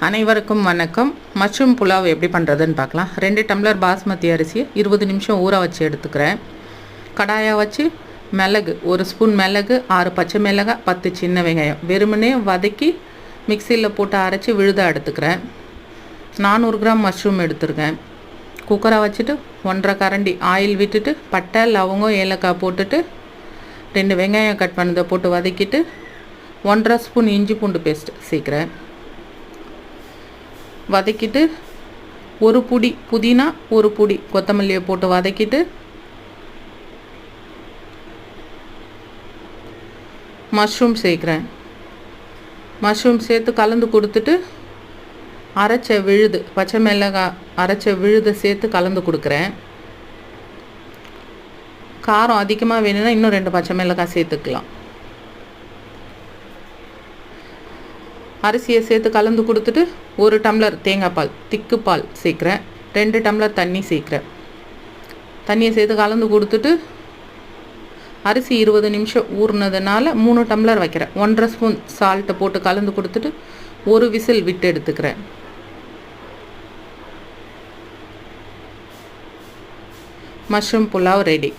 அனைவருக்கும் வணக்கம். மஷ்ரூம் புலாவ் எப்படி பண்ணுறதுன்னு பார்க்கலாம். 2 டம்ளர் பாஸ்மதி அரிசியை 20 நிமிஷம் ஊற வச்சு எடுத்துக்கிறேன். கடாயை வச்சு மிளகு 1 ஸ்பூன் மிளகு, 6 பச்சை மிளகாய், 10 சின்ன வெங்காயம் வெறுமனே வதக்கி மிக்சியில் போட்டு அரைச்சி விழுதாக எடுத்துக்கிறேன். 400 கிராம் மஷ்ரூம் எடுத்துருக்கேன். குக்கரை வச்சுட்டு 1.5 கரண்டி ஆயில் விட்டுட்டு பட்டை, லவங்கம், ஏலக்காய் போட்டுட்டு 2 வெங்காயம் கட் பண்ணதை போட்டு வதக்கிட்டு 1.5 ஸ்பூன் இஞ்சி பூண்டு பேஸ்ட் சேர்க்குறேன். வதக்கிட்டு 1 புடி புதினா, 1 புடி கொத்தமல்லியை போட்டு வதக்கிட்டு மஷ்ரூம் சேர்க்குறேன். மஷ்ரூம் சேர்த்து கலந்து கொடுத்துட்டு அரைச்ச விழுது, பச்சை மிளகாய் அரைச்ச விழுதை சேர்த்து கலந்து கொடுக்குறேன். காரம் அதிகமாக வேணும்னா இன்னும் 2 பச்சை மிளகாய் சேர்த்துக்கலாம். அரிசியை சேர்த்து கலந்து கொடுத்துட்டு 1 டம்ளர் தேங்காய் பால், திக்கு பால் சேர்க்குறேன். 2 டம்ளர் தண்ணி சேர்க்குறேன். தண்ணியை சேர்த்து கலந்து கொடுத்துட்டு அரிசி 20 நிமிஷம் ஊறினதுனால 3 டம்ளர் வைக்கிறேன். 1.5 ஸ்பூன் சால்ட்டை போட்டு கலந்து கொடுத்துட்டு 1 விசில் விட்டு எடுத்துக்கிறேன். Mushroom pulao ready.